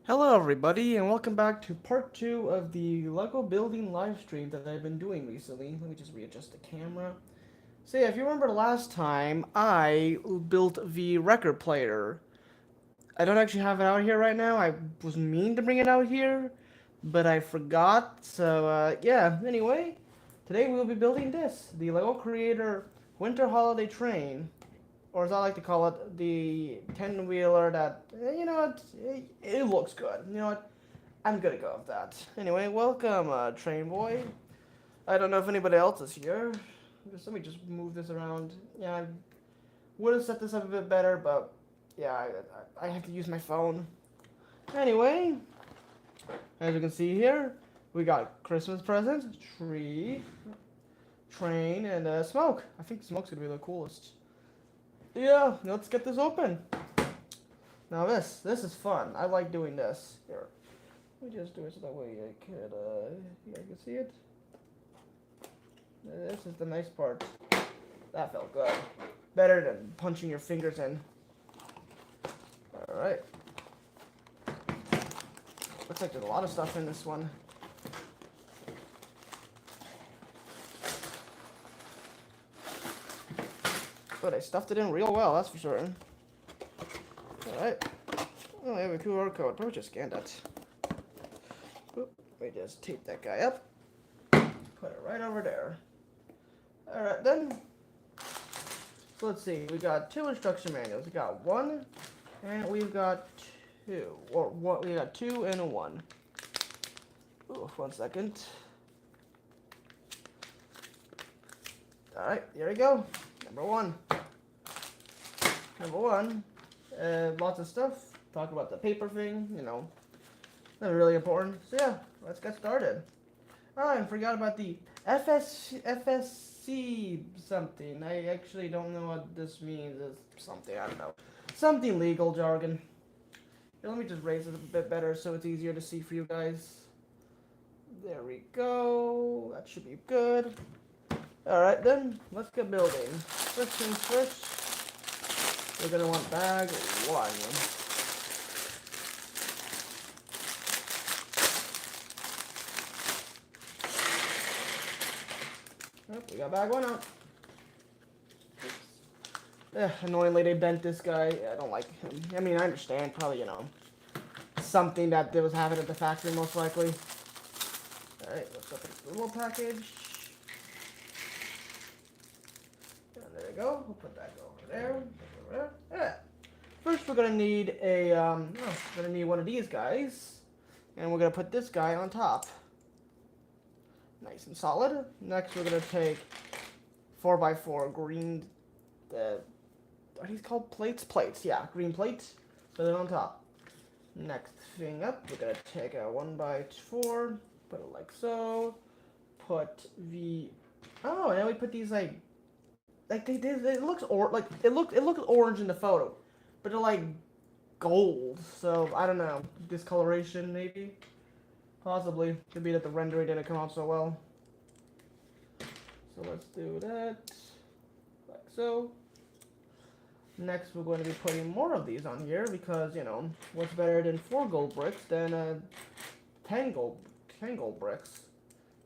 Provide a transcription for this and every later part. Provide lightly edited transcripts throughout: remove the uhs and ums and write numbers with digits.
Hello everybody and welcome back to part 2 of the Lego building live stream that I've been doing recently. Let me just readjust the camera. So yeah, if you remember last time, I built the record player. I don't actually have it out here right now. I was meaning to bring it out here, but I forgot. So yeah, anyway, today we'll be building this, the Lego Creator Winter Holiday Train, or as I like to call it, the 10-wheeler that, it looks good. You know what? I'm gonna go with that. Anyway, welcome, Train Boy. I don't know if anybody else is here. Let me just move this around. Yeah, I would have set this up a bit better, but yeah, I have to use my phone. Anyway, as you can see here, we got Christmas presents, tree, train, and smoke. I think smoke's gonna be the coolest. Yeah, let's get this open. Now this is fun. I like doing this. Here, let me just do it so that way I could, yeah, you can see it. This is the nice part. That felt good. Better than punching your fingers in. Alright. Looks like there's a lot of stuff in this one. But I stuffed it in real well, that's for certain. Alright. Oh, I have a QR code. Probably just scanned it. Oop, let me just tape that guy up. Put it right over there. Alright then. So let's see. We got 2 instruction manuals. We got 1 and we've got 2. Or what? We got 2 and a 1. Ooh, 1 second. Alright, here we go. Number 1. Number 1. Lots of stuff. Talk about the paper thing, you know. Not really important. So yeah, let's get started. Oh, I forgot about the FSC something. I actually don't know what this means. It's something, I don't know. Something legal jargon. Here, let me just raise it a bit better so it's easier to see for you guys. There we go. That should be good. Alright then, let's get building. First things first, we're gonna want bag 1. Yep, we got bag 1 out. Annoyingly, they bent this guy. I don't like him. I mean, I understand. Probably, something that was happening at the factory, most likely. Alright, let's open the little package. And there we go. We'll put that over there. Over there. Yeah. First, we're gonna need one of these guys, and we're gonna put this guy on top. Nice and solid. Next, we're gonna take 4x4 green. Are these called plates? Plates, yeah, green plates. Put it on top. Next thing up, we're gonna take a 1x4, put it like so. Put the now we put these like they did. It looks it looks orange in the photo, but they're like gold. So I don't know, discoloration maybe, possibly. Could be that the rendering didn't come out so well. So let's do that like so. Next, we're going to be putting more of these on here because, what's better than 4 gold bricks than 10 gold bricks.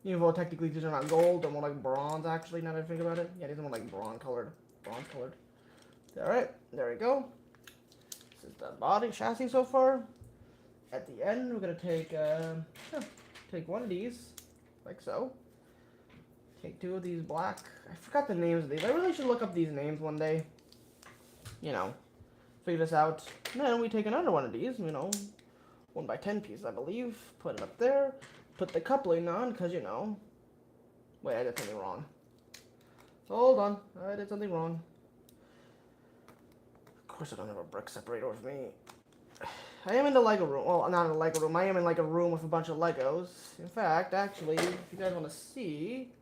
Even though technically these are not gold, they're more like bronze actually, now that I think about it. Yeah, these are more like bronze colored. Alright, there we go. This is the body chassis so far. At the end, we're going to take one of these, like so. Take 2 of these black. I forgot the names of these. I really should look up these names one day. Figure this out. And then we take another one of these, 1x10 pieces, I believe. Put it up there. Put the coupling on, because, Wait, I did something wrong. Hold on. I did something wrong. Of course I don't have a brick separator with me. I am in the Lego room. Well, not in the Lego room. I am in, like, a room with a bunch of Legos. In fact, actually, if you guys want to see...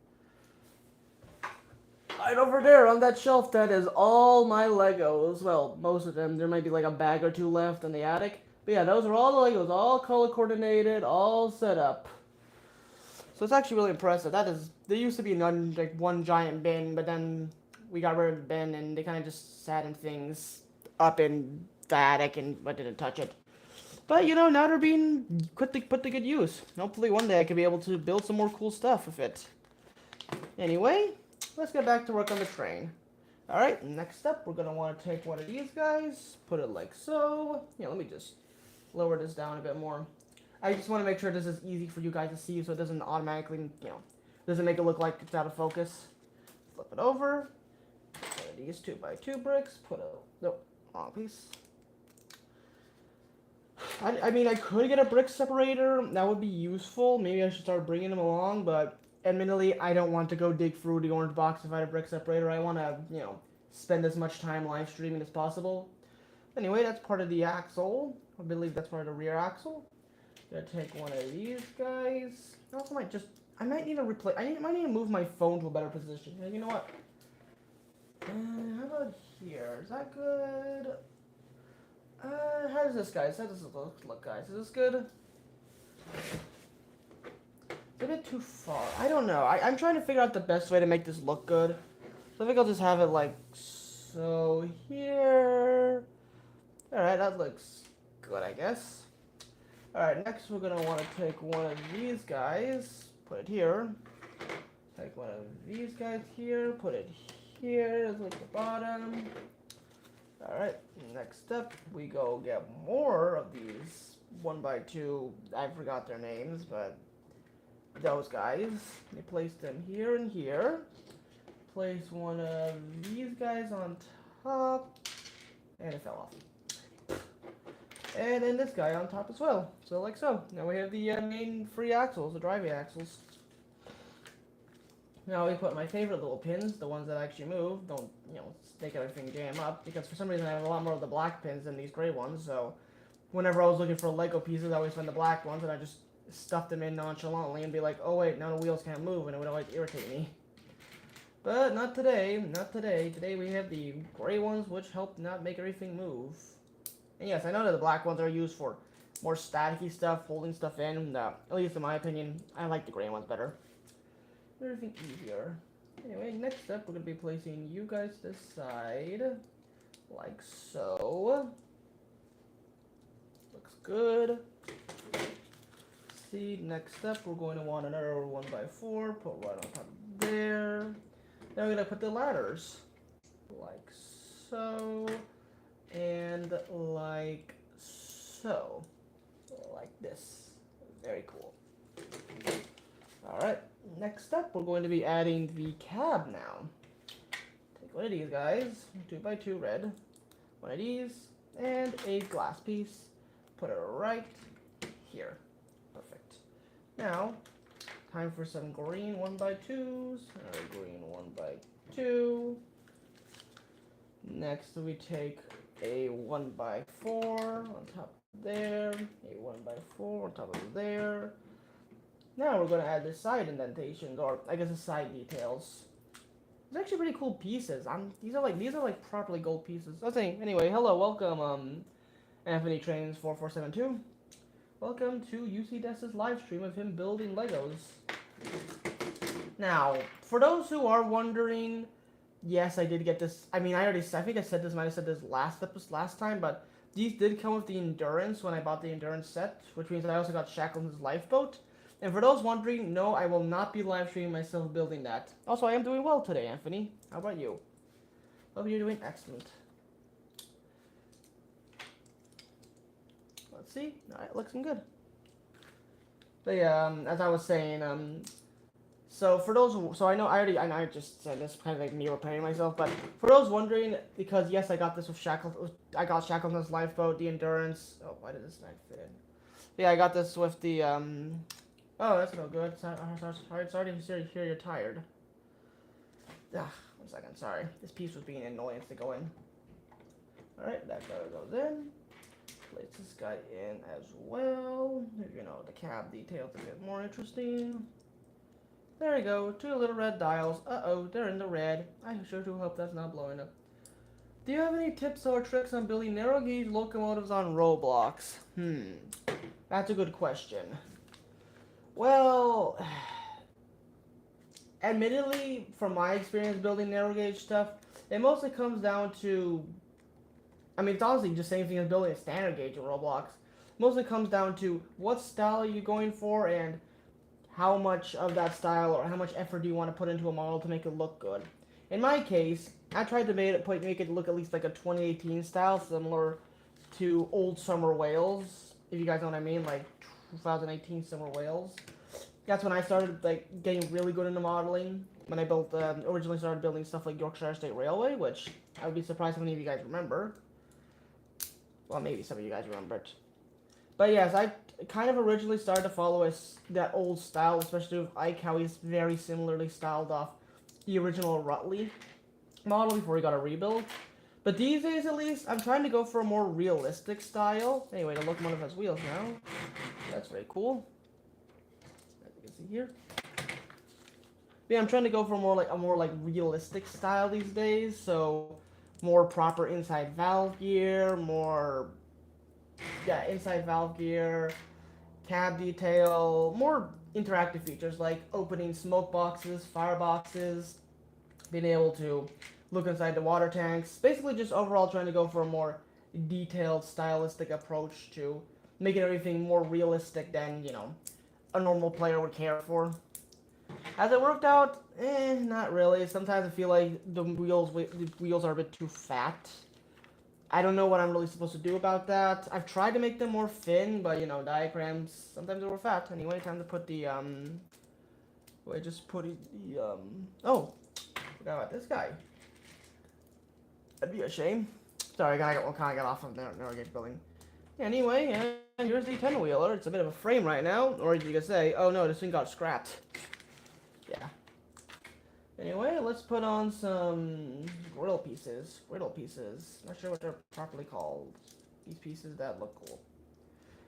Right over there on that shelf, that is all my Legos. Well, most of them. There might be like a bag or 2 left in the attic. But yeah, those are all the Legos, all color coordinated, all set up. So it's actually really impressive. There used to be one giant bin, but then we got rid of the bin and they kind of just sat in things up in the attic but didn't touch it. But, you know, now they're being put to good use. Hopefully one day I could be able to build some more cool stuff with it. Anyway, let's get back to work on the train. Alright, next up, we're going to want to take one of these guys, put it like so. Yeah, let me just lower this down a bit more. I just want to make sure this is easy for you guys to see so it doesn't automatically, you know, doesn't make it look like it's out of focus. Flip it over. One of these 2x2 bricks, put a, nope, wrong piece. I mean, I could get a brick separator. That would be useful. Maybe I should start bringing them along, but admittedly, I don't want to go dig through the orange box if I had a brick separator. I want to, you know, spend as much time live streaming as possible. Anyway, that's part of the axle. I believe that's part of the rear axle. Gonna take one of these guys. I also might just, I might need to replace, I might need to move my phone to a better position. You know what? How about here? Is that good? How does this, guys? How does this look, guys? Is this good? It's a bit too far. I don't know. I'm trying to figure out the best way to make this look good. So I think I'll just have it like so here. Alright, that looks good, I guess. Alright, next we're going to want to take one of these guys, put it here. Take one of these guys here, put it here, like the bottom. Alright, next up, we go get more of these 1x2, I forgot their names, but those guys. We place them here and here. Place one of these guys on top, and it fell off. And then this guy on top as well, so like so. Now we have the main free axles, the driving axles. Now we put my favorite little pins, the ones that actually move, don't, you know, make everything jam up, because for some reason I have a lot more of the black pins than these gray ones, so whenever I was looking for Lego pieces, I always found the black ones, and I just stuffed them in nonchalantly and be like, oh wait, now the wheels can't move, and it would always irritate me. But not today, not today. Today we have the gray ones, which help not make everything move. And yes, I know that the black ones are used for more staticky stuff, holding stuff in, at least in my opinion, I like the gray ones better. Everything easier. Anyway, next up, we're going to be placing you guys to the side, like so. Looks good. See, next up, we're going to want another 1x4, put right on top of there. Now we're going to put the ladders, like so, and like so, like this. Very cool. Alright. Next up, we're going to be adding the cab now. Take one of these guys, 2x2 red, one of these, and a glass piece. Put it right here. Perfect. Now, time for some green 1x2s, another green 1x2. Next, we take a 1x4 on top of there, a 1x4 on top of there. Now we're going to add the side indentations, or I guess the side details. It's actually pretty cool pieces. These are like properly gold pieces. Let's see. Anyway, hello, welcome, Anthony Trains 4472. Welcome to UC Dessa's live stream of him building Legos. Now, for those who are wondering, yes, I did get this. I mean, I think I said this. Might have said this last time, but these did come with the Endurance when I bought the Endurance set, which means I also got Shackleton's lifeboat. And for those wondering, no, I will not be live streaming myself building that. Also, I am doing well today, Anthony. How about you? Hope you're doing excellent. Let's see. Alright, looking good. But yeah, as I was saying, so for those, so I know I just said this kind of like me repairing myself, but for those wondering, because yes, I got this with I got Shackleton's lifeboat, the Endurance. Oh, why did this not fit in? Yeah, I got this with the, oh, that's no good. Sorry to hear you're tired. Ah, 1 second, sorry. This piece was being an annoyance to go in. Alright, that guy goes in. Place this guy in as well. You know, the cab details a bit more interesting. There we go, 2 little red dials. Uh-oh, they're in the red. I sure do hope that's not blowing up. Do you have any tips or tricks on building narrow gauge locomotives on Roblox? That's a good question. Well, admittedly, from my experience building narrow gauge stuff, it mostly comes down to, I mean, it's honestly just the same thing as building a standard gauge in Roblox. mostly comes down to what style are you going for and how much of that style or how much effort do you want to put into a model to make it look good. In my case, I tried to make it look at least like a 2018 style, similar to old Summer Wales, if you guys know what I mean, like 2018 Summer Wales. That's when I started like getting really good into modeling. When I built, originally started building stuff like Yorkshire State Railway, which I would be surprised if any of you guys remember. Well, maybe some of you guys remember it. But yes, I kind of originally started to follow that old style, especially with Ike, how he's very similarly styled off the original Rutley model before he got a rebuild. But these days, at least, I'm trying to go for a more realistic style. Anyway, the locomotive has wheels now. That's very cool. As you can see here. But yeah, I'm trying to go for a more realistic style these days. So more proper inside valve gear, inside valve gear, cab detail, more interactive features like opening smoke boxes, fire boxes, being able to look inside the water tanks. Basically just overall trying to go for a more detailed, stylistic approach to making everything more realistic than, a normal player would care for. Has it worked out? Not really. Sometimes I feel like the wheels are a bit too fat. I don't know what I'm really supposed to do about that. I've tried to make them more thin, but, diagrams, sometimes they were fat. Anyway, time to put the, oh, forgot about this guy. That'd be a shame. Sorry, I got off of Narrowgauge building. Anyway, and here's the 10-wheeler. It's a bit of a frame right now, or you could say, oh no, this thing got scrapped. Yeah. Anyway, let's put on some griddle pieces. Not sure what they're properly called. These pieces that look cool.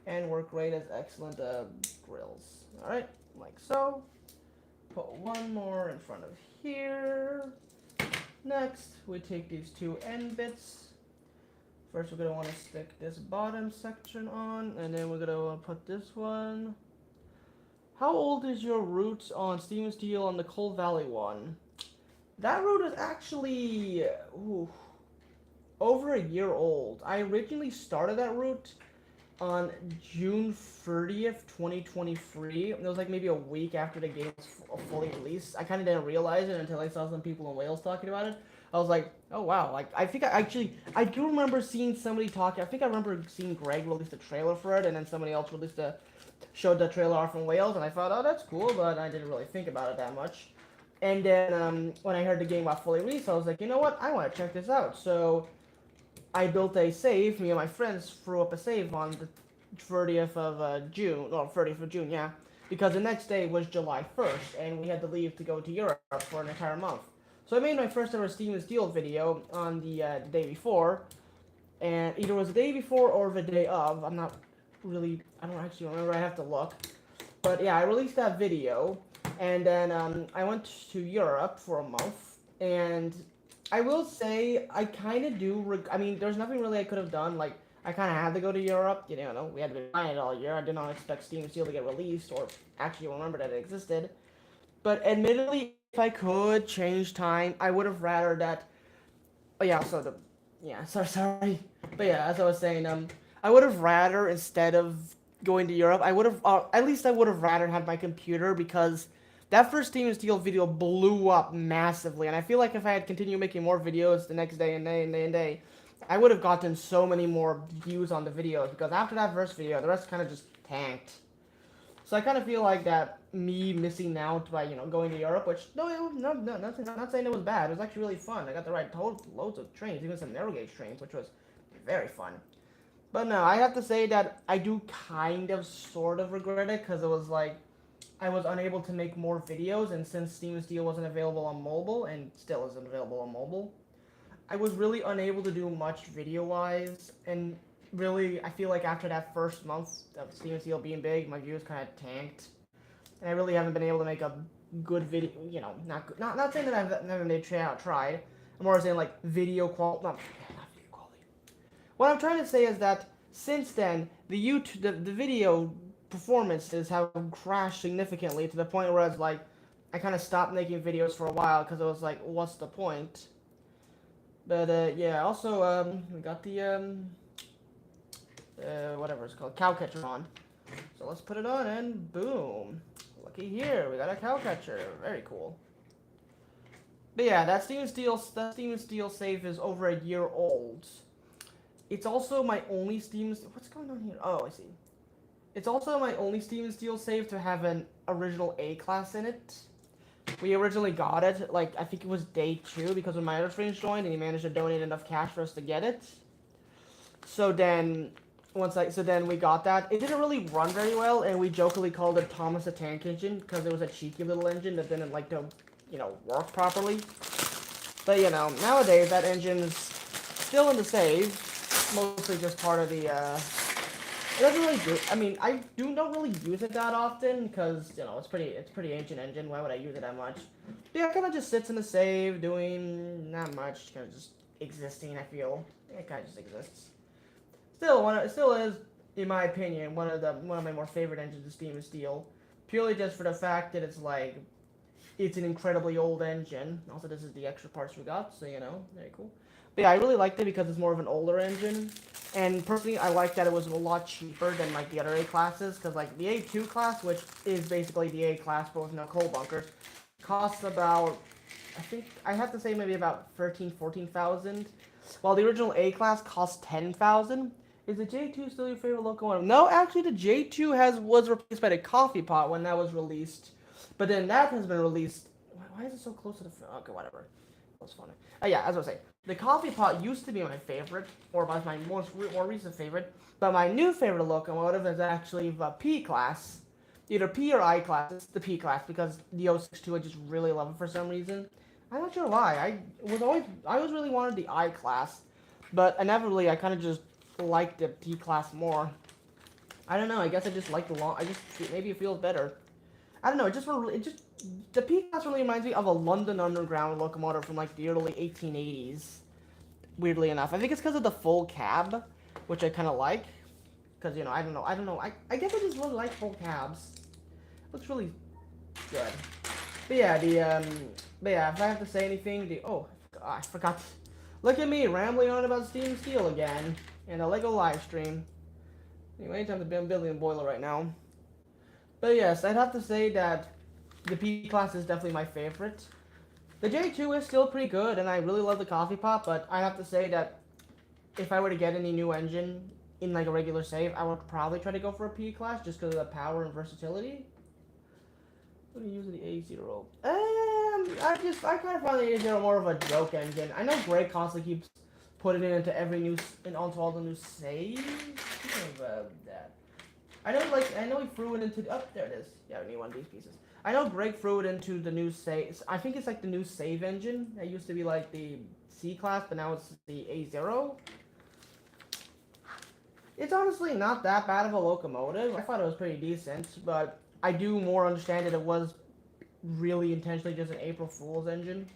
And work great as excellent grills. Alright, like so. Put one more in front of here. Next, we take these two end bits. First, we're going to want to stick this bottom section on, and then we're going to want to put this one. How old is your route on Steam and Steel on the Coal Valley one? That route is actually over a year old. I originally started that route on June 30th, 2023. It was like maybe a week after the game was fully released. I kind of didn't realize it until I saw some people in Wales talking about it. I was like, oh wow, like I do remember seeing somebody talking. I think I remember seeing Greg release a trailer for it, and then somebody else showed the trailer off in Wales, and I thought, oh, that's cool, but I didn't really think about it that much. And then when I heard the game got fully released, I was like, you know what, I want to check this out. So I built a save. Me and my friends threw up a save on the 30th of June, yeah, because the next day was July 1st, and we had to leave to go to Europe for an entire month. So I made my first ever Steam and Steel video on the day before, and either it was the day before or the day of. I don't actually remember. I have to look. But yeah, I released that video, and then I went to Europe for a month, and I will say I kind of do. I mean, there's nothing really I could have done. Like, I kind of had to go to Europe. We had been buying it all year. I did not expect Steam and Steel to get released, or actually remember that it existed. But admittedly, if I could change time, I would have rather that. Oh yeah, sorry. But yeah, as I was saying, I would have rather, instead of going to Europe, I would have rather had my computer, because that first Steam and Steel video blew up massively, and I feel like if I had continued making more videos the next day and day, I would have gotten so many more views on the videos, because after that first video, the rest kind of just tanked. So I kind of feel like that me missing out by, going to Europe, which, nothing, I'm not saying it was bad. It was actually really fun. I got to ride loads of trains, even some narrow gauge trains, which was very fun. But no, I have to say that I do kind of sort of regret it, because it was like, I was unable to make more videos, and since Steam and Steel wasn't available on mobile, and still isn't available on mobile, I was really unable to do much video-wise, and really, I feel like after that first month of Steam and Steel being big, my views kind of tanked, and I really haven't been able to make a good video, not saying that I've never tried, I'm more saying, like, video quality, not video quality. What I'm trying to say is that, since then, the video performances have crashed significantly to the point where it's like, I kind of stopped making videos for a while, because it was like, what's the point? But, yeah, also, we got the whatever it's called, Cowcatcher on. So let's put it on and boom. Looky here, we got a Cowcatcher. Very cool. But yeah, that Steam Steel save is over a year old. It's also my only what's going on here? Oh, I see. It's also my only Steam Steel save to have an original A class in it. We originally got it, like, I think it was day 2, because when my other friends joined and he managed to donate enough cash for us to get it. So then, we got that. It didn't really run very well, and we jokingly called it Thomas the Tank Engine, because it was a cheeky little engine that didn't like to, work properly. But, nowadays that engine's still in the save, mostly just part of the, it doesn't really do. I mean, I don't really use it that often because it's pretty ancient engine. Why would I use it that much? But yeah, it kind of just sits in the save, doing not much, kind of just existing. I feel it kind of just exists. It still is, in my opinion, one of my more favorite engines of Steam Steel, purely just for the fact that it's an incredibly old engine. Also, this is the extra parts we got, so very cool. But yeah, I really liked it because it's more of an older engine. And personally, I like that it was a lot cheaper than like the other A classes, because like the A2 class, which is basically the A class but with no coal bunkers, costs about, I think I have to say maybe about 14,000, while the original A class cost 10,000. Is the J2 still your favorite locomotive? No, actually the J2 was replaced by the coffee pot when that was released, but then that has been released. Why is it so close to the? Okay, whatever. That's funny. Yeah, as I was saying, the coffee pot used to be my favorite, or was my more recent favorite, but my new favorite locomotive is actually the P class. Either P or I class. It's the P class because the 062 I just really love it for some reason. I'm not sure why. I was really wanted the I class, but inevitably I kind of just liked the P class more. I don't know. I guess I just like maybe it feels better. I don't know. The P class really reminds me of a London Underground locomotive from like the early 1880s. Weirdly enough, I think it's because of the full cab, which I kind of like. Because I don't know. I guess I just really like full cabs. Looks really good. But yeah, if I have to say anything, I forgot. Look at me rambling on about Steam Steel again and a Lego live stream. Anyway, time to build a boiler right now. But yes, I'd have to say that the P class is definitely my favorite. The J2 is still pretty good, and I really love the coffee pot, but I have to say that if I were to get any new engine in like a regular save, I would probably try to go for a P class just because of the power and versatility. What do you use the A0? I kind of find the A0 more of a joke engine. I know Greg constantly keeps putting it into onto all the new saves. That. I know he threw it into, oh, there it is. Yeah, we need one of these pieces. I know Greg threw it into the new save, I think it's like the new save engine. It used to be like the C class, but now it's the A0. It's honestly not that bad of a locomotive. I thought it was pretty decent, but I do more understand that it was really intentionally just an April Fool's engine.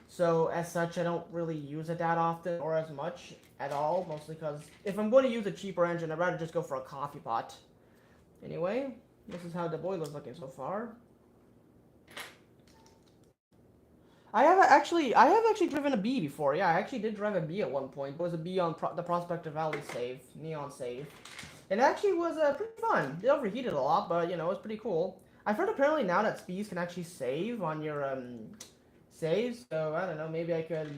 So as such, I don't really use it that often or as much at all, mostly because if I'm going to use a cheaper engine, I'd rather just go for a coffee pot. Anyway, this is how the boiler's looking so far. I have actually driven a B before. Yeah, I actually did drive a B at one point. It was a B on the Prospector Valley save, Neon save. And it actually was pretty fun. It overheated a lot, but it was pretty cool. I've heard apparently now that Speeds can actually save on your saves, so I don't know, maybe I could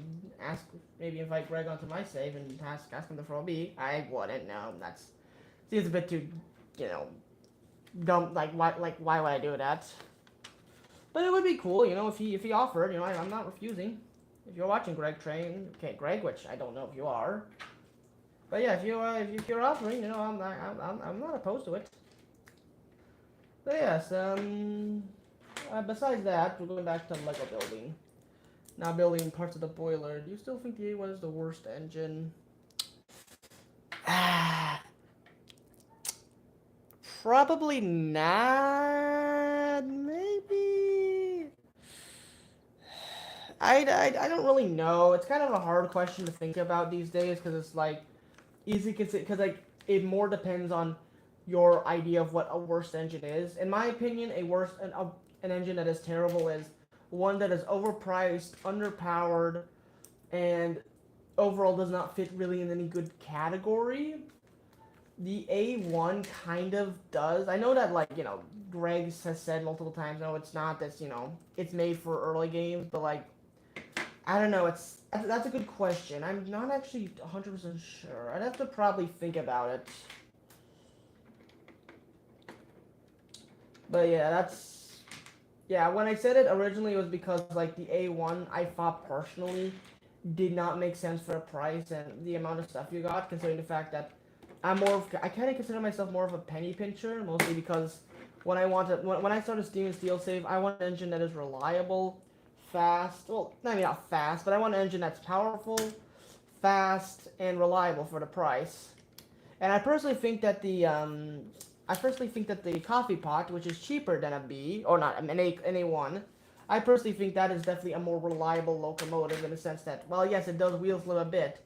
invite Greg onto my save and ask him to throw a B. I wouldn't, no, seems a bit too, dumb, why would I do that? But it would be cool, if he offered, I'm not refusing. If you're watching Greg, which I don't know if you are. But yeah, if you're offering, I'm not opposed to it. But yes, besides that, we're going back to Lego building. Now building parts of the boiler. Do you still think the A1 is the worst engine? Probably not. Maybe. I don't really know. It's kind of a hard question to think about these days because it's like easy because it more depends on your idea of what a worst engine is. In my opinion, an engine that is terrible is one that is overpriced, underpowered, and overall does not fit really in any good category. the A1 kind of does. I know that, like, you know, Greg has said multiple times, no, it's not this, you know, it's made for early games, but, like, I don't know, that's a good question. I'm not actually 100% sure. I'd have to probably think about it. But yeah, when I said it originally, it was because, like, the A1, I thought personally did not make sense for the price and the amount of stuff you got, considering the fact that I kind of consider myself more of a penny pincher, mostly because when I start a Steam and Steel save, I want an engine that is reliable, fast. Well, I mean not fast, but I want an engine that's powerful, fast, and reliable for the price. And I personally think that the coffee pot, which is cheaper than a B or not an A1, I personally think that is definitely a more reliable locomotive in the sense that, well, yes, it does wheel slip a bit.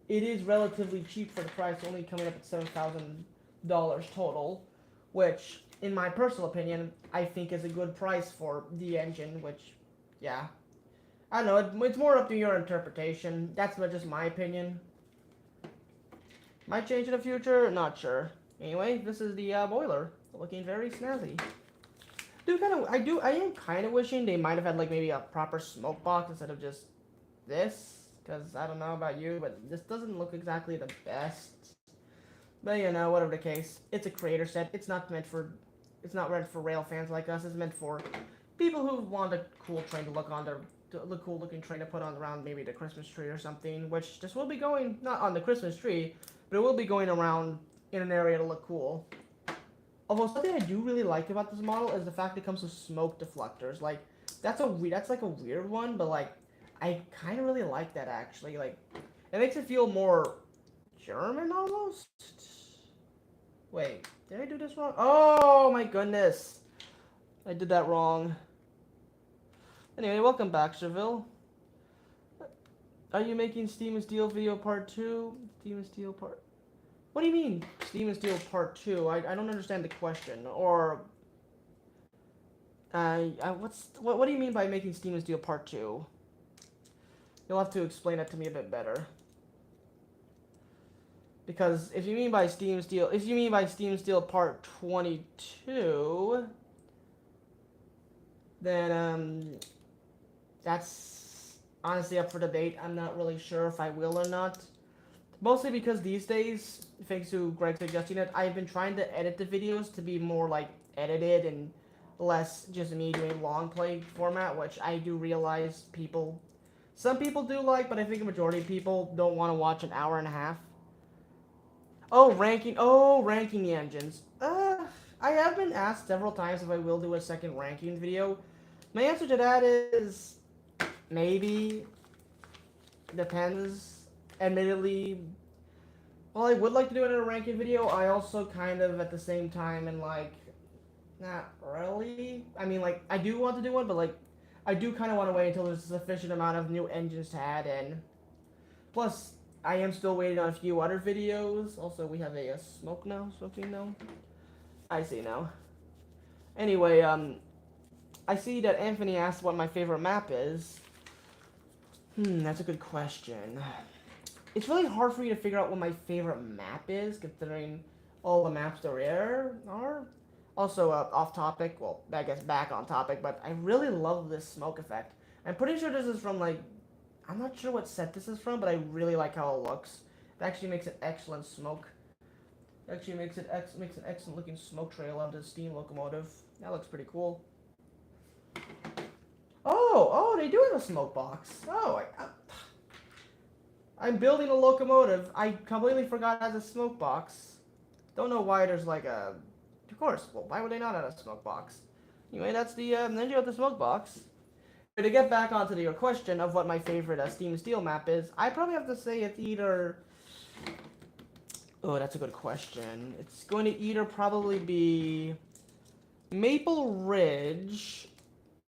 It is relatively cheap for the price, only coming up at $7,000 total, which, in my personal opinion, I think is a good price for the engine, which, yeah. I don't know, it's more up to your interpretation. That's just my opinion. Might change in the future, not sure. Anyway, this is the boiler, looking very snazzy. I am kind of wishing they might have had, like, maybe a proper smoke box instead of just this. Because I don't know about you, but this doesn't look exactly the best. But, you know, whatever the case, it's a creator set. It's not meant for rail fans like us. It's meant for people who want a cool train to look on the cool looking train to put on around maybe the Christmas tree or something. Which this will be going not on the Christmas tree, but it will be going around in an area to look cool. Although something I do really like about this model is the fact it comes with smoke deflectors. Like that's like a weird one, but like I kind of really like that actually. Like it makes it feel more German almost. Wait, did I do this wrong? Oh my goodness, I did that wrong. Anyway, welcome back, Seville. Are you making Steam and Steel video part 2? Steam and Steel part... What do you mean, Steam and Steel part 2? I don't understand the question. Or... what do you mean by making Steam and Steel part 2? You'll have to explain that to me a bit better. Because if you mean by Steam Steel part 22... then, that's honestly up for debate. I'm not really sure if I will or not. Mostly because these days, thanks to Greg suggesting it, I've been trying to edit the videos to be more like edited and less just me doing long play format, which I do realize some people do like, but I think a majority of people don't want to watch an hour and a half. Ranking the engines. I have been asked several times if I will do a second ranking video. My answer to that is maybe. Depends. Admittedly, while I would like to do another ranking video, I also kind of at the same time and like, not really. I mean, like, I do want to do one, but like, I do kind of want to wait until there's a sufficient amount of new engines to add in. Plus, I am still waiting on a few other videos. Also, we have a smoking now. I see now. Anyway, I see that Anthony asked what my favorite map is. That's a good question. It's really hard for me to figure out what my favorite map is, considering all the maps there are. Also, off topic, well, I guess back on topic, but I really love this smoke effect. I'm pretty sure this is from, like, I'm not sure what set this is from, but I really like how it looks. It actually makes an excellent smoke. It actually makes an excellent looking smoke trail on the steam locomotive. That looks pretty cool. Oh, they do have a smoke box. I'm building a locomotive. I completely forgot it has a smoke box. Don't know why there's like a... Of course, well, why would they not have a smoke box? Anyway, that's the Ninja with the smoke box. To get back onto your question of what my favorite Steam Steel map is, I probably have to say it's either... Oh, that's a good question. It's going to either probably be Maple Ridge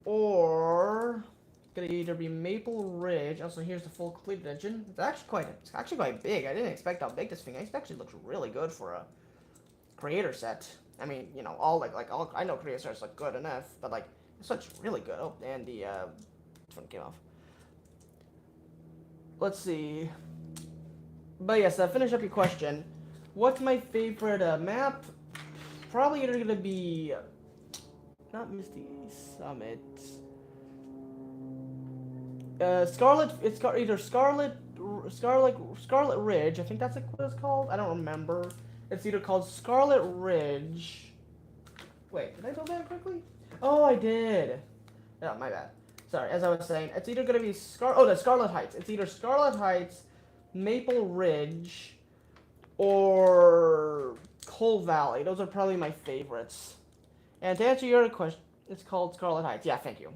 or... It's going to either be Maple Ridge. Also, here's the full completed engine. It's actually quite big. I didn't expect how big this thing is. It actually looks really good for a creator set. I mean, you know, all I know creator sets look good enough, but like this looks really good. Oh, and the this one came off. Let's see. But yes, finish up your question. What's my favorite map? Probably either gonna be not Misty Summit. Scarlet. It's either Scarlet Ridge. I think that's what it's called. I don't remember. It's either called Scarlet Ridge. Wait, did I go that quickly? Oh, I did. Oh, my bad. Sorry. As I was saying, it's either gonna be the Scarlet Heights. It's either Scarlet Heights, Maple Ridge, or Coal Valley. Those are probably my favorites. And to answer your question, it's called Scarlet Heights. Yeah, thank you.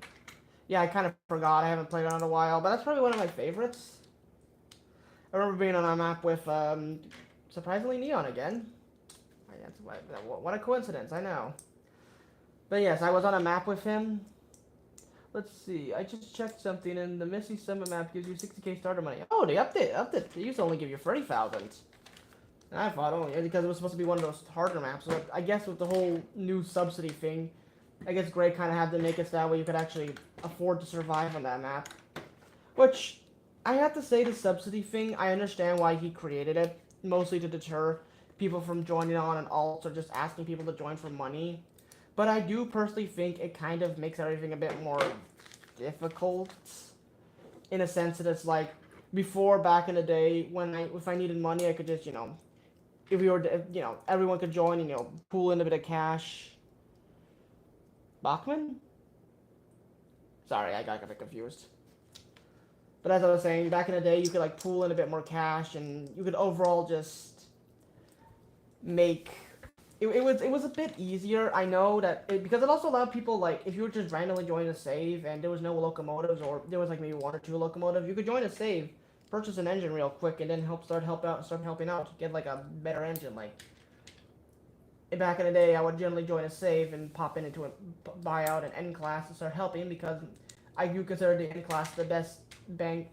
Yeah, I kind of forgot. I haven't played it in a while, but that's probably one of my favorites. I remember being on a map with, surprisingly, Neon again. What a coincidence, I know. But yes, I was on a map with him. Let's see, I just checked something, and the Misty Summit map gives you 60k starter money. Oh, they upped it. They used to only give you 30,000. And I thought, oh, yeah, because it was supposed to be one of those harder maps. So I guess with the whole new subsidy thing, I guess Greg kind of had to make it so that way you could actually afford to survive on that map. Which, I have to say the subsidy thing, I understand why he created it. Mostly to deter people from joining on an alt or just asking people to join for money. But I do personally think it kind of makes everything a bit more difficult. In a sense that it's like, before, back in the day, if I needed money, I could just, if we were, everyone could join and, pool in a bit of cash. Bachman? Sorry, I got a bit confused. But as I was saying, back in the day, you could, like, pool in a bit more cash, and you could overall just make... It was a bit easier. I know that... because it also allowed people, like, if you were just randomly joining a save, and there was no locomotives, or there was, like, maybe 1 or 2 locomotives, you could join a save, purchase an engine real quick, and then start helping out, get, like, a better engine, like... Back in the day, I would generally join a save and pop into it, buy out an N class and start helping because I do consider the N class the best bang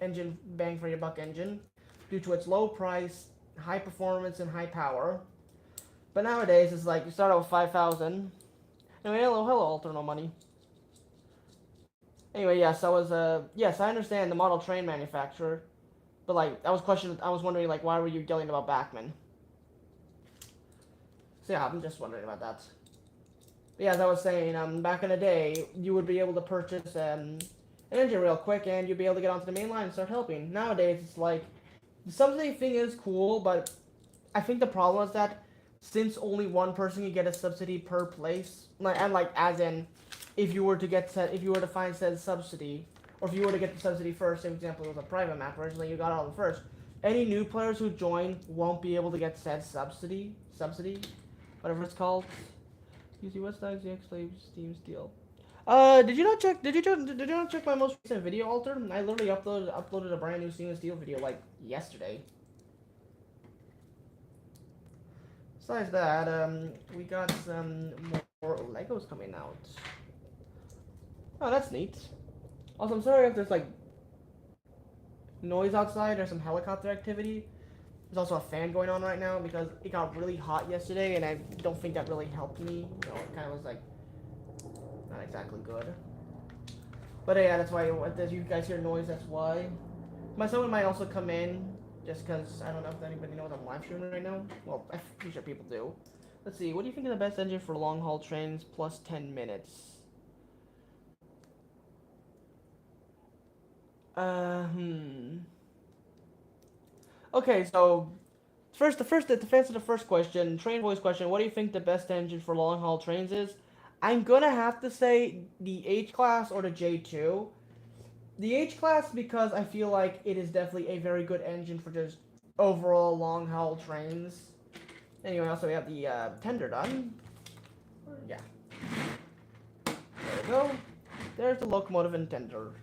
for your buck engine due to its low price, high performance, and high power. But nowadays, it's like you start out with 5,000. Anyway, hello, Alter No Money. Anyway, yes, I understand the model train manufacturer, but like I was wondering like why were you yelling about Bachman? So yeah, I'm just wondering about that. But yeah, as I was saying, back in the day, you would be able to purchase an engine real quick, and you'd be able to get onto the main line and start helping. Nowadays, it's like, the subsidy thing is cool, but I think the problem is that since only one person can get a subsidy per place, as in, if you were to find said subsidy, or if you were to get the subsidy first, say for example it was a private map, originally you got all of them first, any new players who join won't be able to get said subsidy, whatever it's called. You see what size the X-Slave Steam Steel. Did you not check my most recent video, Alter? I literally uploaded a brand new Steam Steel video like yesterday. Besides that, we got some more Legos coming out. Oh, that's neat. Also, I'm sorry if there's like noise outside or some helicopter activity. There's also a fan going on right now because it got really hot yesterday, and I don't think that really helped me. It kind of was like not exactly good. But yeah, that's why as you guys hear noise, that's why. My son might also come in just because I don't know if anybody knows I'm live streaming right now. Well, I'm pretty sure people do. Let's see. What do you think is the best engine for long haul trains plus 10 minutes? Okay, so to answer the first question, train voice question, what do you think the best engine for long haul trains is? I'm gonna have to say the H class or the J2. The H class because I feel like it is definitely a very good engine for just overall long haul trains. Anyway, also we have the tender done. Yeah. There we go. There's the locomotive and tender.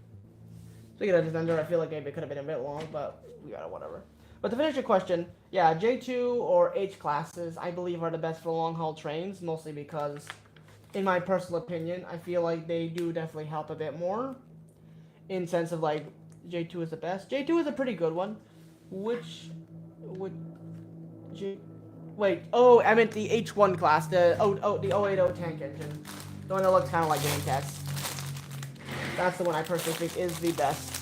Speaking of the tender, I feel like maybe it could have been a bit long, but we got it, whatever. But to finish your question, yeah, J2 or H classes, I believe, are the best for long haul trains, mostly because, in my personal opinion, I feel like they do definitely help a bit more. In sense of like, J2 is the best. J2 is a pretty good one. Wait, oh, I meant the H1 class, the 080 tank engine. The one that looks kind of like Game Test. That's the one I personally think is the best.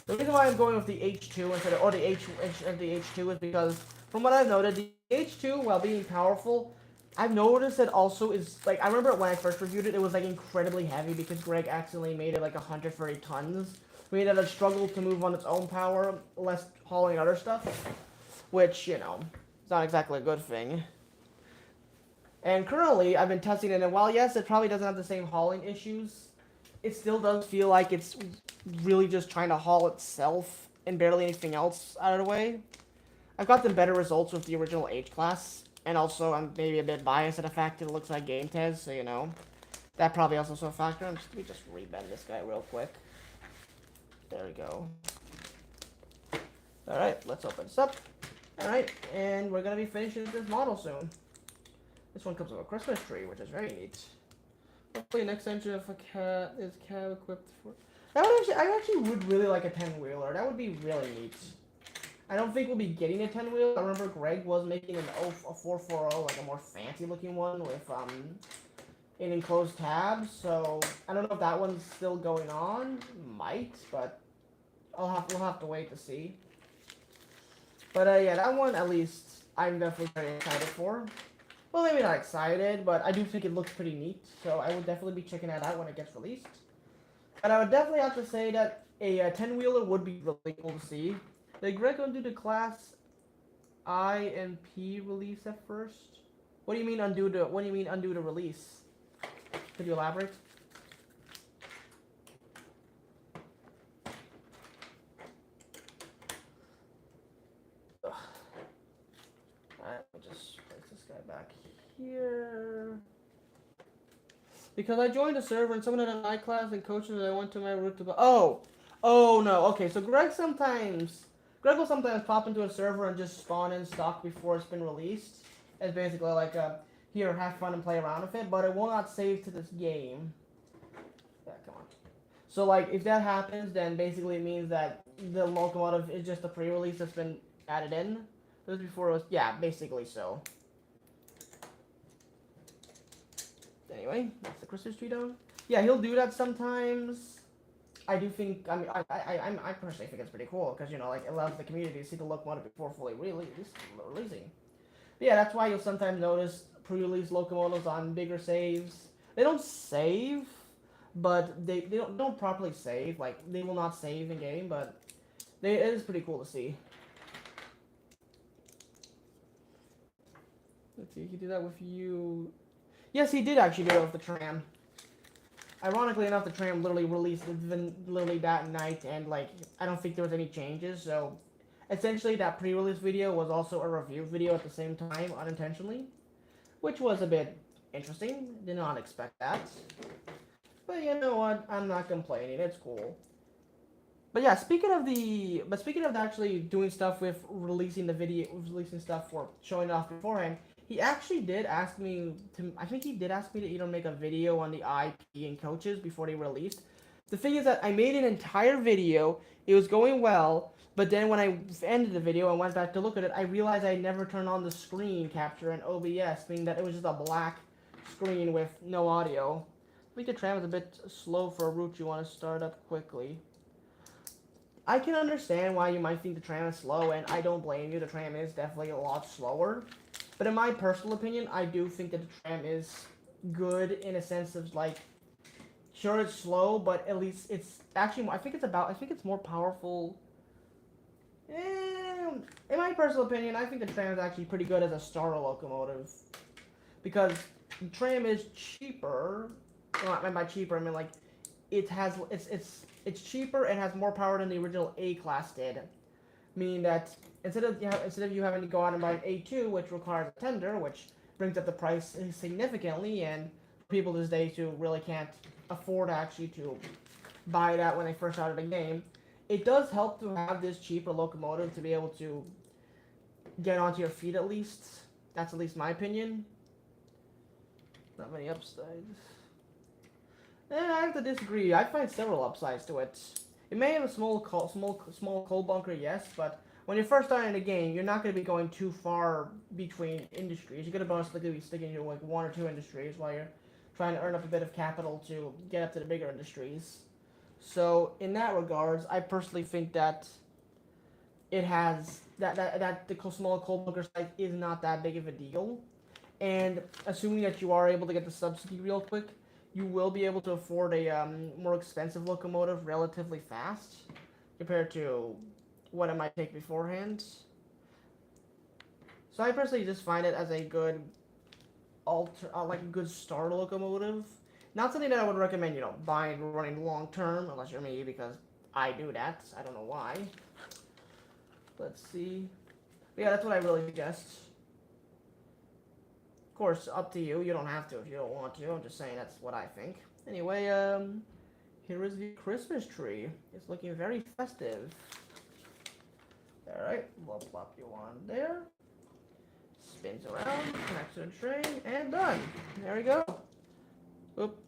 The reason why I'm going with the H2 instead of, or the H2 is because, from what I've noted, the H2, while being powerful, I've noticed it also is, like, I remember when I first reviewed it, it was, like, incredibly heavy because Greg accidentally made it, like, 130 tons. Meaning that it struggled to move on its own power, less hauling other stuff, which, you know, is not exactly a good thing. And currently, I've been testing it, and while, yes, it probably doesn't have the same hauling issues, it still does feel like it's really just trying to haul itself and barely anything else out of the way. I've gotten better results with the original H-Class, and also I'm maybe a bit biased at the fact that it looks like Game Tez, so you know. That probably also a factor. Let me just rebend this guy real quick. There we go. Alright, let's open this up. Alright, and we're going to be finishing this model soon. This one comes with a Christmas tree, which is very neat. Hopefully next engine if a cat is cab equipped for... I actually would really like a 10-wheeler. That would be really neat. I don't think we'll be getting a 10-wheeler. I remember Greg was making a 440, like a more fancy-looking one with an enclosed tab. So I don't know if that one's still going on. Might, but we'll have to wait to see. But yeah, that one at least I'm definitely very excited for. Well, maybe not excited, but I do think it looks pretty neat. So I would definitely be checking that out when it gets released. But I would definitely have to say that a 10-wheeler would be really cool to see. Did Greg undo the Class I and P release at first? What do you mean undo the release? Could you elaborate? Ugh. Alright, let me just place this guy back here. Because I joined a server and someone had an I-Class and coaches and I went to my route to... Oh no, okay, so Greg will sometimes pop into a server and just spawn in stock before it's been released. It's basically like here, have fun and play around with it, but it will not save to this game. Yeah, come on. So like, if that happens, then basically it means that the locomotive is just a pre-release that's been added in. It was before it was, yeah, basically so. Anyway, that's the Christmas tree down. Yeah, he'll do that sometimes. I do think, I personally think it's pretty cool, because, you know, like, it allows the community to see the locomotive before fully releasing. But yeah, that's why you'll sometimes notice pre-release locomotives on bigger saves. They don't save, but they don't properly save. Like, they will not save in-game, but it is pretty cool to see. Let's see, he did that with you. Yes, he did actually do it with the tram. Ironically enough, the tram literally released literally that night, and like, I don't think there was any changes, so essentially that pre-release video was also a review video at the same time, unintentionally, which was a bit interesting. Did not expect that. But you know what? I'm not complaining. It's cool. But yeah, speaking of actually doing stuff with releasing stuff for showing it off beforehand, he actually did ask me to, I think he did ask me to either make a video on the IP and coaches before they released. The thing is that I made an entire video, it was going well, but then when I ended the video and went back to look at it, I realized I never turned on the screen capture in OBS, meaning that it was just a black screen with no audio. I think the tram is a bit slow for a route you want to start up quickly. I can understand why you might think the tram is slow, and I don't blame you, the tram is definitely a lot slower. But in my personal opinion, I do think that the tram is good in a sense of, like, sure it's slow, but at least it's actually, I think it's more powerful. In my personal opinion, I think the tram is actually pretty good as a starter locomotive. Because the tram is cheaper. Well, by cheaper, I mean, like, it's cheaper and has more power than the original A-Class did. Meaning that instead of you having to go out and buy an A2, which requires a tender, which brings up the price significantly, and people these days who really can't afford actually to buy that when they first started the game, it does help to have this cheaper locomotive to be able to get onto your feet at least. That's at least my opinion. Not many upsides. I have to disagree. I find several upsides to it. It may have a small coal bunker, yes, but when you're first starting the game, you're not going to be going too far between industries. You're going to mostly be sticking to like 1 or 2 industries while you're trying to earn up a bit of capital to get up to the bigger industries. So in that regards, I personally think that it has that the small cold bunker size is not that big of a deal. And assuming that you are able to get the subsidy real quick, you will be able to afford a more expensive locomotive relatively fast compared to what it might take beforehand. So I personally just find it as a good like a good starter locomotive. Not something that I would recommend, buying running long term, unless you're me, because I do that. I don't know why. Let's see. But yeah, that's what I really suggest. Of course, up to you. You don't have to if you don't want to. I'm just saying that's what I think. Anyway, here is the Christmas tree. It's looking very festive. Alright, we'll plop you on there. Spins around, connects to the train, and done. There we go. Oop.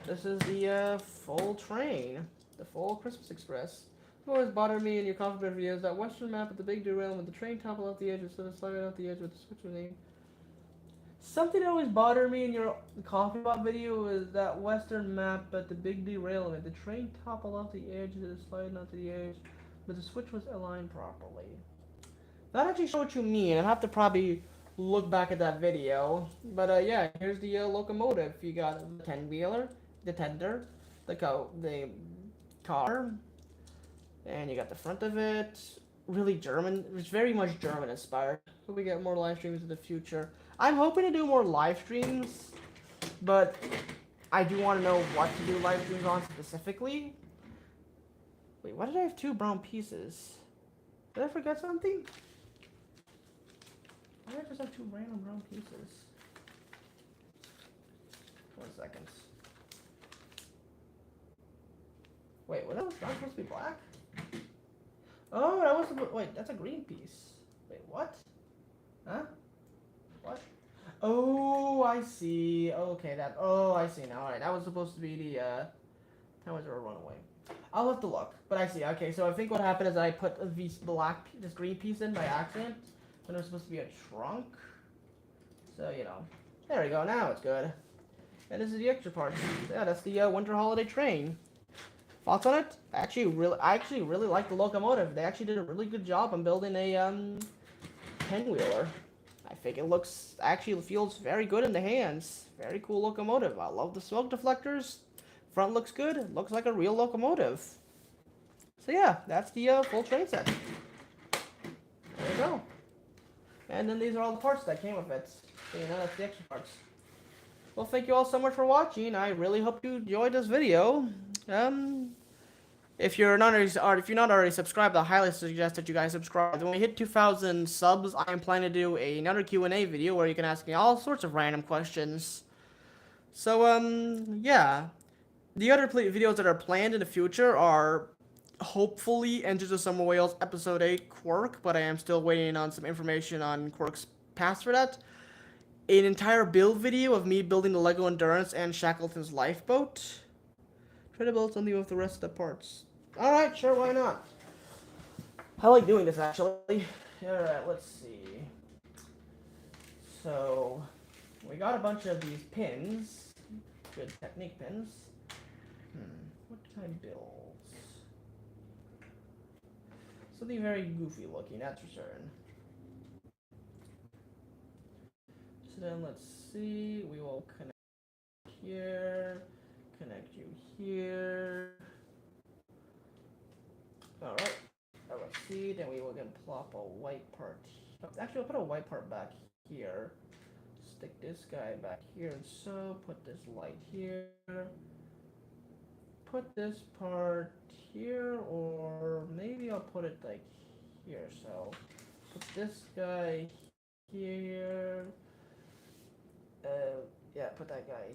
This is the full train. The full Christmas Express. What always bothered me in your coffee break videos, that western map with the big derailment, the train toppled off the edge instead of sliding off the edge with the switch name. Something that always bothered me in your coffee pot video is that western map at the big derailment. The train toppled off the edge instead of sliding off the edge, but the switch was aligned properly. Not actually sure what you mean. I'll have to probably look back at that video. But yeah, here's the locomotive. You got the 10-wheeler, the tender, the car, and you got the front of it. Really German. It's very much German inspired. Hope we get more live streams in the future. I'm hoping to do more live streams, but I do want to know what to do live streams on specifically. Wait, why did I have 2 brown pieces? Did I forget something? Why did I just have 2 random brown pieces? 1 second. Wait, what else? Not supposed to be black? Oh, that was supposed. Wait, that's a green piece. Wait, what? Huh? What? Oh, I see. Okay, that. Oh, I see now. All right, that was supposed to be the. That was a runaway. I'll have to look, but I see. Okay, so I think what happened is I put this green piece in by accident when it was supposed to be a trunk. So there we go. Now it's good. And this is the extra part. Yeah, that's the winter holiday train. Thoughts on it? I actually really like the locomotive. They actually did a really good job on building a 10-wheeler. I think it feels very good in the hands. Very cool locomotive. I love the smoke deflectors. Front looks good. It looks like a real locomotive. So yeah, that's the full train set. There you go. And then these are all the parts that came with it. So that's the extra parts. Well, thank you all so much for watching. I really hope you enjoyed this video. If you're not already subscribed, I highly suggest that you guys subscribe. When we hit 2,000 subs, I am planning to do another Q&A video where you can ask me all sorts of random questions. So, yeah. The other videos that are planned in the future are hopefully Engines of Summer Wales Episode 8 Quirk, but I am still waiting on some information on Quirk's past for that. An entire build video of me building the Lego Endurance and Shackleton's lifeboat. Try to build something with the rest of the parts. Alright, sure, why not? I like doing this, actually. Alright, let's see. So, we got a bunch of these pins. Good Technique pins. What can I build? Something very goofy looking, that's for certain. So then let's see. We will connect here. Connect you here. Alright. Let's see. Then we will again plop a white part. Actually, I'll put a white part back here. Stick this guy back here and so. Put this light here. Put this part here, or maybe I'll put it like here. So put this guy here. Yeah, put that guy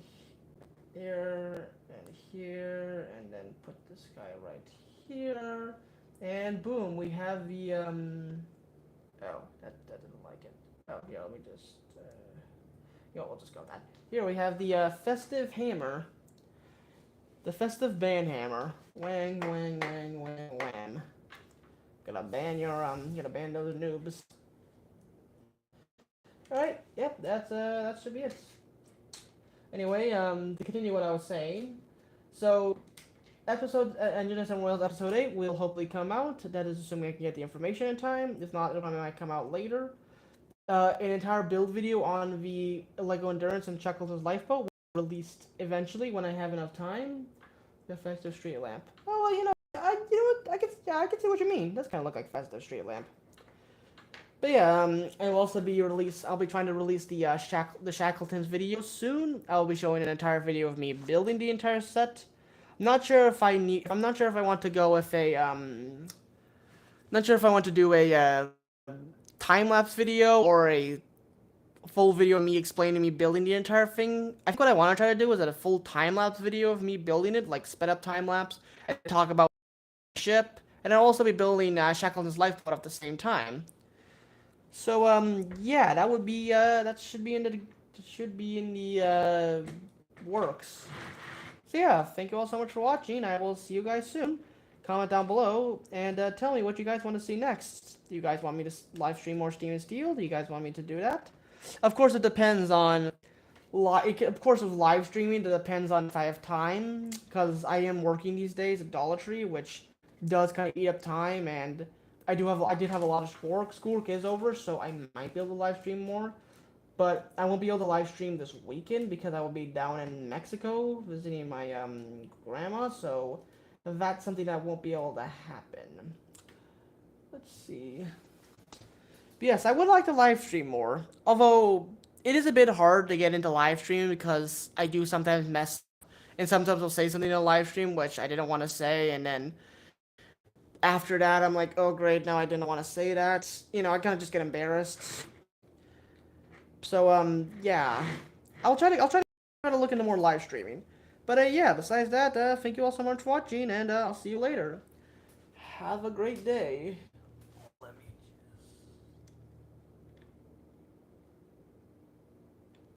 here and here, and then put this guy right here, and boom, we have the oh, that doesn't like it. Oh, yeah, let me just we'll just go with that. Here we have the festive hammer. The festive band hammer. Wang, wang, wang, wang, wham. Gonna ban those noobs. Alright, yep, that should be it. Anyway, to continue what I was saying, So, episode Engineers and Whales episode 8 will hopefully come out. That is assuming I can get the information in time. If not, it might come out later. An entire build video on the Lego Endurance and Chuckles' lifeboat will be released eventually when I have enough time. The festive street lamp. Oh well, you know what? I can see what you mean. Does kind of look like festive street lamp. But yeah, it will also be released. I'll be trying to release the Shackletons video soon. I'll be showing an entire video of me building the entire set. I'm not sure if I need. I'm not sure if I want to go with a Not sure if I want to do a time lapse video or a full video of me explaining me building the entire thing. I think what I want to try to do is a full time lapse video of me building it, like sped up time lapse, and talk about the ship. And I'll also be building Shackleton's lifeboat at the same time. So yeah, that would be that should be in the works. So yeah, thank you all so much for watching. I will see you guys soon. Comment down below and tell me what you guys want to see next. Do you guys want me to live stream more Steam and Steel? Do you guys want me to do that? Of course, it depends on. Of course, with live streaming, it depends on if I have time, because I am working these days at Dollar Tree, which does kind of eat up time, and I did have a lot of schoolwork. Schoolwork is over, so I might be able to live stream more. But I won't be able to live stream this weekend because I will be down in Mexico visiting my grandma. So that's something that won't be able to happen. Let's see. But yes, I would like to live stream more. Although it is a bit hard to get into live stream because I do sometimes mess, and sometimes I'll say something in a live stream which I didn't want to say, and then after that I'm like, oh great, now I didn't want to say that. I kind of just get embarrassed. So yeah, I'll try to look into more live streaming. But yeah, besides that, thank you all so much for watching, and I'll see you later. Have a great day.